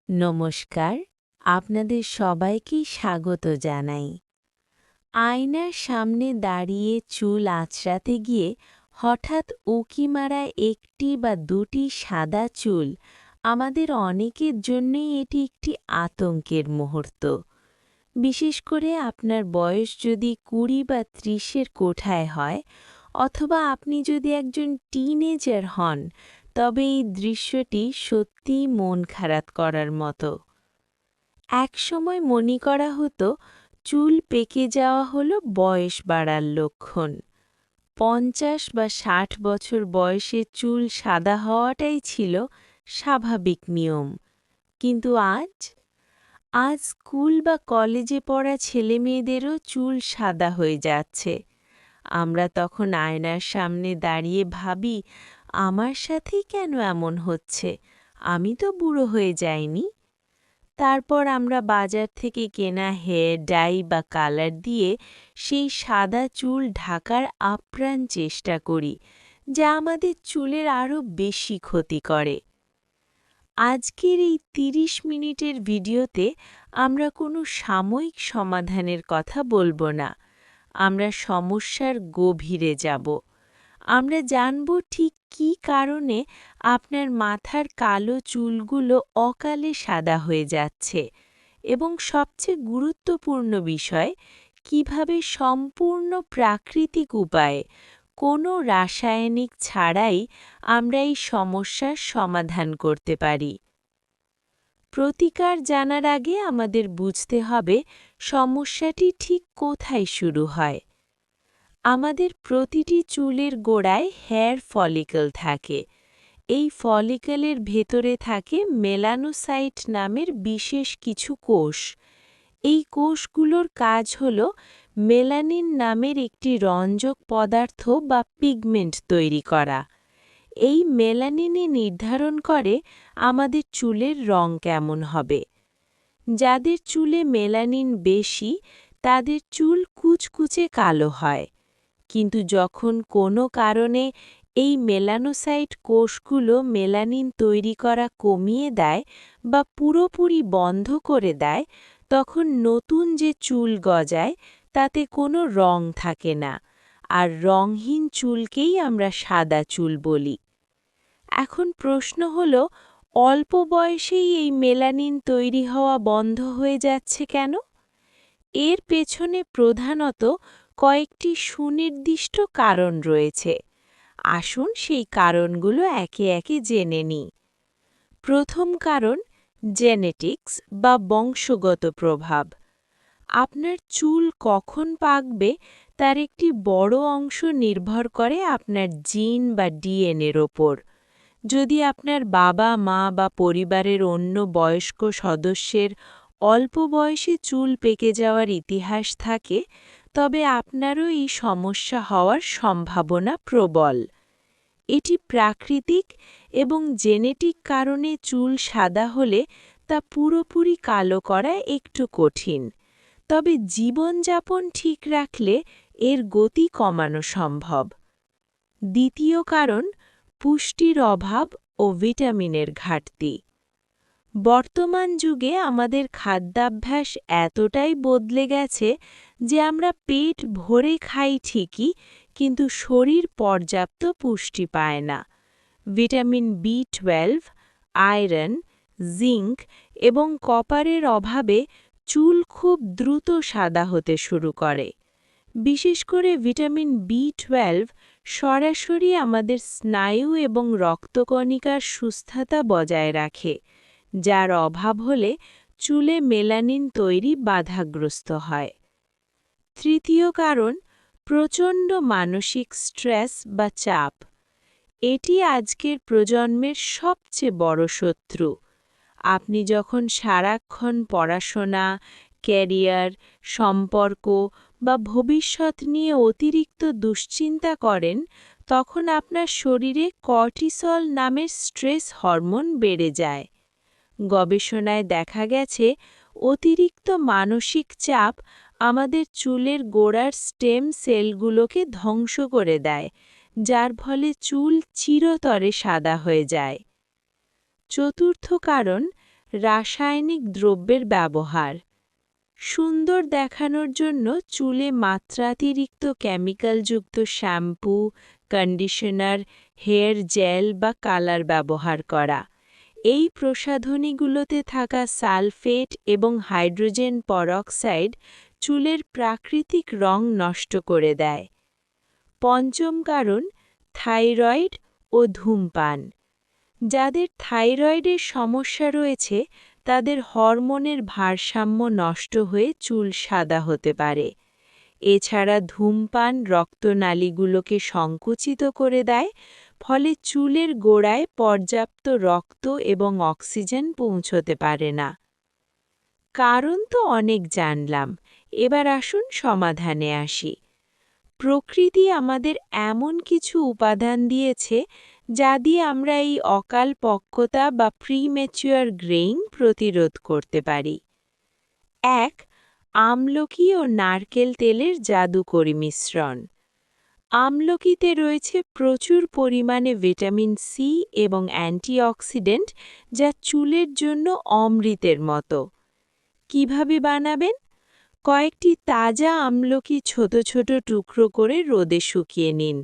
নমস্কার, আপনাদের সবাইকেই স্বাগত জানাই। আয়নার সামনে দাঁড়িয়ে চুল আঁচড়াতে গিয়ে হঠাৎ উঁকি মারা একটি বা দুটি সাদা চুল আমাদের অনেকের জন্যই এটি একটি আতঙ্কের মুহূর্ত। বিশেষ করে আপনার বয়স যদি ২০ বা ৩০-এর কোঠায় হয়, অথবা আপনি যদি একজন টিনেজার হন, তবে এই দৃশ্যটি সত্যিই মন খারাপ করার মতো। একসময় মনে করা হতো চুল পেকে যাওয়া হলো বয়স বাড়ার লক্ষণ। ৫০ বা ৬০ বছর বয়সে চুল সাদা হওয়াটাই ছিল স্বাভাবিক নিয়ম। কিন্তু আজ স্কুল বা কলেজে পড়া ছেলেমেয়েদেরও চুল সাদা হয়ে যাচ্ছে। আমরা তখন আয়নার সামনে দাঁড়িয়ে ভাবি, আমার সাথেই কেন এমন হচ্ছে? আমি তো বুড়ো হয়ে যাইনি। তারপর আমরা বাজার থেকে কেনা হেয়ার ডাই বা কালার দিয়ে সেই সাদা চুল ঢাকার আপ্রাণ চেষ্টা করি, যা আমাদের চুলের আরও বেশি ক্ষতি করে। আজকের এই ৩০ মিনিটের ভিডিওতে আমরা কোনো সাময়িক সমাধানের কথা বলবো না। আমরা সমস্যার গভীরে যাব। আমরা জানব ঠিক কী কারণে আপনার মাথার কালো চুলগুলো অকালে সাদা হয়ে যাচ্ছে, এবং সবচেয়ে গুরুত্বপূর্ণ বিষয়, কিভাবে সম্পূর্ণ প্রাকৃতিক উপায়ে, কোনো রাসায়নিক ছাড়াই আমরা এই সমস্যার সমাধান করতে পারি। প্রতিকার জানার আগে আমাদের বুঝতে হবে সমস্যাটি ঠিক কোথায় শুরু হয়। আমাদের প্রতিটি চুলের গোড়ায় হেয়ার ফলিকল থাকে। এই ফলিকলের ভেতরে থাকে মেলানোসাইট নামের বিশেষ কিছু কোষ। এই কোষগুলোর কাজ হল মেলানিন নামের একটি রঞ্জক পদার্থ বা পিগমেন্ট তৈরি করা। এই মেলানিনই নির্ধারণ করে আমাদের চুলের রং কেমন হবে। যাদের চুলে মেলানিন বেশি, তাদের চুল কুচকুচে কালো হয়। কিন্তু যখন কোনো কারণে এই মেলানোসাইট কোষগুলো মেলানিন তৈরি করা কমিয়ে দেয় বা পুরোপুরি বন্ধ করে দেয়, তখন নতুন যে চুল গজায় তাতে কোনো রং থাকে না, আর রংহীন চুলকেই আমরা সাদা চুল বলি। এখন প্রশ্ন হলো, অল্প বয়সেই এই মেলানিন তৈরি হওয়া বন্ধ হয়ে যাচ্ছে কেন? এর পেছনে প্রধানত কয়েকটি সুনির্দিষ্ট কারণ রয়েছে। আসুন সেই কারণগুলো একে একে জেনে নিই। প্রথম কারণ, জেনেটিক্স বা বংশগত প্রভাব। আপনার চুল কখন পাকবে তার একটি বড় অংশ নির্ভর করে আপনার জিন বা ডিএনএর ওপর। যদি আপনার বাবা, মা বা পরিবারের অন্য বয়স্ক সদস্যের অল্প বয়সে চুল পেকে যাওয়ার ইতিহাস থাকে, তবে আপনারও এই সমস্যা হওয়ার সম্ভাবনা প্রবল। এটি প্রাকৃতিক এবং জেনেটিক কারণে চুল সাদা হলে তা পুরোপুরি কালো করা একটু কঠিন, তবে জীবনযাপন ঠিক রাখলে এর গতি কমানো সম্ভব। দ্বিতীয় কারণ, পুষ্টির অভাব ও ভিটামিনের ঘাটতি। বর্তমান যুগে আমাদের খাদ্যাভ্যাস এতটাই বদলে গেছে যে আমরা পেট ভরে খাই ঠিকই, কিন্তু শরীর পর্যাপ্ত পুষ্টি পায় না। ভিটামিন বি12, আয়রন, জিঙ্ক এবং কপারের অভাবে চুল খুব দ্রুত সাদা হতে শুরু করে। বিশেষ করে ভিটামিন বি12 সরাসরি আমাদের স্নায়ু এবং রক্তকণিকার সুস্থতা বজায় রাখে, যার অভাব হলে চুলে মেলানিন তৈরি বাধাগ্রস্ত হয়। তৃতীয় কারণ, প্রচণ্ড মানসিক স্ট্রেস বা চাপ। এটি আজকের প্রজন্মের সবচেয়ে বড় শত্রু। আপনি যখন সারাক্ষণ পড়াশোনা, ক্যারিয়ার, সম্পর্ক বা ভবিষ্যৎ নিয়ে অতিরিক্ত দুশ্চিন্তা করেন, তখন আপনার শরীরে কর্টিসল নামের স্ট্রেস হরমোন বেড়ে যায়। গবেষণায় দেখা গেছে, অতিরিক্ত মানসিক চাপ আমাদের চুলের গোড়ার স্টেম সেলগুলোকে ধ্বংস করে দেয়, যার ফলে চুল চিরতরে সাদা হয়ে যায়। চতুর্থ কারণ, রাসায়নিক দ্রব্যের ব্যবহার। সুন্দর দেখানোর জন্য চুলে মাত্রাতিরিক্ত কেমিক্যালযুক্ত শ্যাম্পু, কন্ডিশনার, হেয়ার জেল বা কালার ব্যবহার করা। এই প্রসাধনীগুলোতে থাকা সালফেট এবং হাইড্রোজেন পেরক্সাইড চুলের প্রাকৃতিক রং নষ্ট করে দেয়। পঞ্চম কারণ, থাইরয়েড ও ধূমপান। যাদের থাইরয়েডের সমস্যা রয়েছে তাদের হরমোনের ভারসাম্য নষ্ট হয়ে চুল সাদা হতে পারে। এছাড়া ধূমপান রক্তনালীগুলোকে সংকুচিত করে দেয়, ফলে চুলের গোড়ায় পর্যাপ্ত রক্ত এবং অক্সিজেন পৌঁছতে পারে না। কারণ তো অনেক জানলাম, এবার আসুন সমাধানে আসি। প্রকৃতি আমাদের এমন কিছু উপাদান দিয়েছে যা দিয়ে আমরা এই অকাল পক্কতা বা প্রিম্যাচিউর গ্রেইং প্রতিরোধ করতে পারি। ১. আমলকি ও নারকেল তেলের জাদুকরী মিশ্রণ। আমলকিতে রয়েছে প্রচুর পরিমাণে ভিটামিন সি এবং অ্যান্টিঅক্সিডেন্ট, যা চুলের জন্য অমৃতের মতো। কিভাবে বানাবেন? কয়েকটি তাজা আমলকি ছোট ছোট টুকরো করে রোদে শুকিয়ে নিন।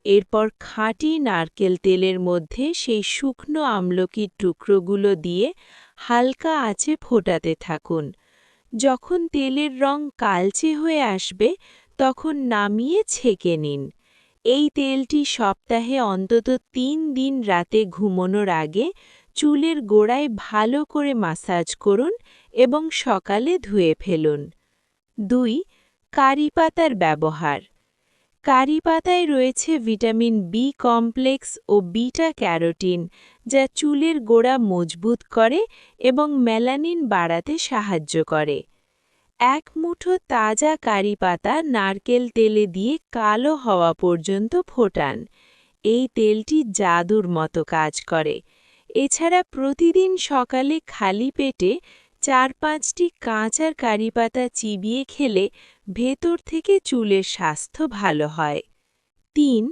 এরপর খাঁটি নারকেল তেলের মধ্যে সেই শুকনো আমলকির টুকরোগুলো দিয়ে হালকা আঁচে ফোটাতে থাকুন। যখন তেলের রং কালচে হয়ে আসবে তখন নামিয়ে ছেঁকে নিন। এই তেলটি সপ্তাহে অন্তত ৩ দিন রাতে ঘুমানোর আগে চুলের গোড়ায় ভালো করে মাসাজ করুন এবং সকালে ধুয়ে ফেলুন। ২. কারি পাতার ব্যবহার। কারি পাতায় রয়েছে ভিটামিন বি কমপ্লেক্স ও বিটা ক্যারোটিন, যা চুলের গোড়া মজবুত করে এবং মেলানিন বাড়াতে সাহায্য করে। ১ মুঠো তাজা কারি পাতা নারকেল তেলে দিয়ে কালো হওয়া পর্যন্ত ফোটান। এই তেলটি জাদুর মতো কাজ করে। এছাড়া প্রতিদিন সকালে খালি পেটে ৪-৫টি কাঁচা কারি পাতা চিবিয়ে খেলে ভেতর থেকে চুলের স্বাস্থ্য ভালো হয়। ৩.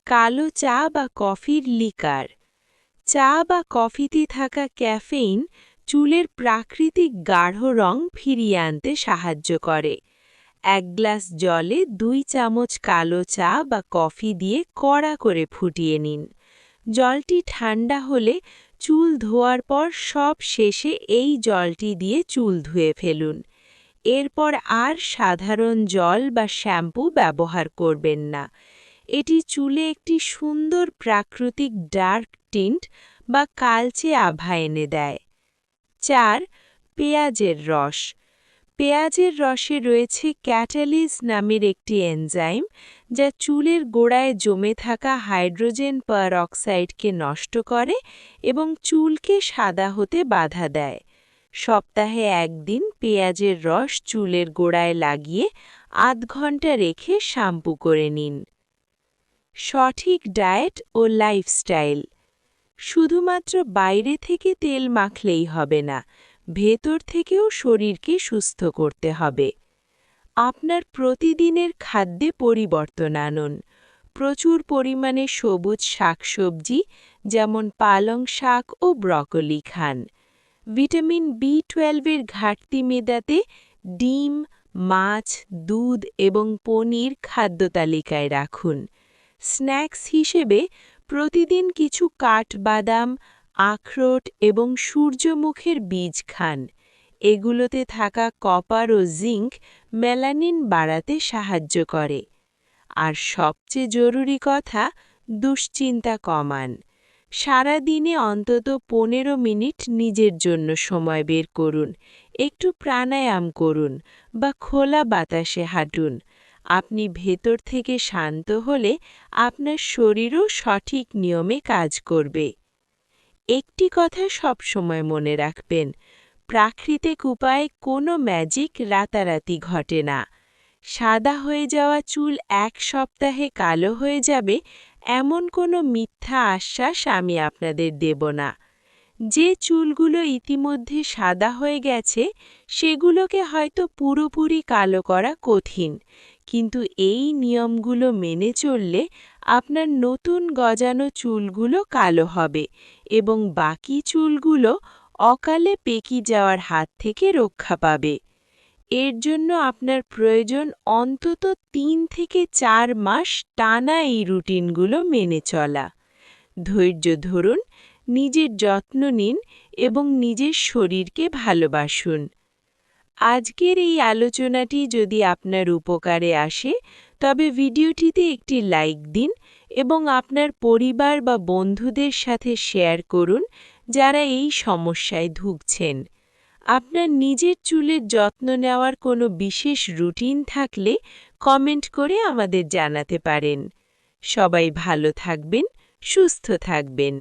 কালো চা বা কফির লিকার। চা বা কফিতে থাকা ক্যাফেইন চুলের প্রাকৃতিক গাঢ় রং ফিরিয়ে আনতে সাহায্য করে। ১ গ্লাস জলে ২ চামচ কালো চা বা কফি দিয়ে কড়া করে ফুটিয়ে নিন। জলটি ঠান্ডা হলে চুল ধোয়ার পর সব শেষে এই জলটি দিয়ে চুল ধুয়ে ফেলুন। এরপর আর সাধারণ জল বা শ্যাম্পু ব্যবহার করবেন না। এটি চুলে একটি সুন্দর প্রাকৃতিক ডার্ক টিন্ট বা কালচে আভা এনে দেয়। ৪. পেঁয়াজের রস। পেঁয়াজের রসে রয়েছে ক্যাটালিজ নামের একটি এনজাইম, যা চুলের গোড়ায় জমে থাকা হাইড্রোজেন পেরক্সাইডকে নষ্ট করে এবং চুলকে সাদা হতে বাধা দেয়। সপ্তাহে ১ দিন পেঁয়াজের রস চুলের গোড়ায় লাগিয়ে আধ ঘন্টা রেখে শ্যাম্পু করে নিন। সঠিক ডায়েট ও লাইফস্টাইল। শুধুমাত্র বাইরে থেকে তেল মাখলেই হবে না, ভেতর থেকেও শরীরকে সুস্থ করতে হবে। আপনার প্রতিদিনের খাদ্যে পরিবর্তন আনুন। প্রচুর পরিমাণে সবুজ শাকসবজি যেমন পালং শাক ও ব্রকলি খান। ভিটামিন বি12-এর ঘাটতি মেটাতে ডিম, মাছ, দুধ এবং পনির খাদ্যতালিকায় রাখুন। স্ন্যাক্স হিসেবে প্রতিদিন কিছু কাঠবাদাম, আখরোট এবং সূর্যমুখীর বীজ খান। এগুলোতে থাকা কপার ও জিঙ্ক মেলানিন বাড়াতে সাহায্য করে। আর সবচেয়ে জরুরি কথা, দুশ্চিন্তা কমান। সারা দিনে অন্তত ১৫ মিনিট নিজের জন্য সময় বের করুন। একটু প্রাণায়াম করুন বা খোলা বাতাসে হাঁটুন। আপনি ভেতর থেকে শান্ত হলে আপনার শরীরও সঠিক নিয়মে কাজ করবে। একটি কথা সবসময় মনে রাখবেন, প্রাকৃতিক উপায়ে কোনো ম্যাজিক রাতারাতি ঘটে না। সাদা হয়ে যাওয়া চুল ১ সপ্তাহে কালো হয়ে যাবে, এমন কোনো মিথ্যা আশ্বাস আমি আপনাদের দেব না। যে চুলগুলো ইতিমধ্যে সাদা হয়ে গেছে সেগুলোকে হয়তো পুরোপুরি কালো করা কঠিন, কিন্তু এই নিয়মগুলো মেনে চললে আপনার নতুন গজানো চুলগুলো কালো হবে এবং বাকি চুলগুলো অকালে পেকে যাওয়ার হাত থেকে রক্ষা পাবে। এর জন্য আপনার প্রয়োজন অন্তত ৩ থেকে ৪ মাস টানা এই রুটিনগুলো মেনে চলা। ধৈর্য ধরুন, নিজের যত্ন নিন এবং নিজের শরীরকে ভালোবাসুন। আজকের এই আলোচনাটি যদি আপনার উপকারে আসে তবে ভিডিওটিতে একটি লাইক দিন এবং আপনার পরিবার বা বন্ধুদের সাথে শেয়ার করুন যারা এই সমস্যায় ভুগছেন। আপনার নিজের চুলের যত্ন নেওয়ার কোনো বিশেষ রুটিন থাকলে কমেন্ট করে আমাদের জানাতে পারেন। সবাই ভালো থাকবেন, সুস্থ থাকবেন।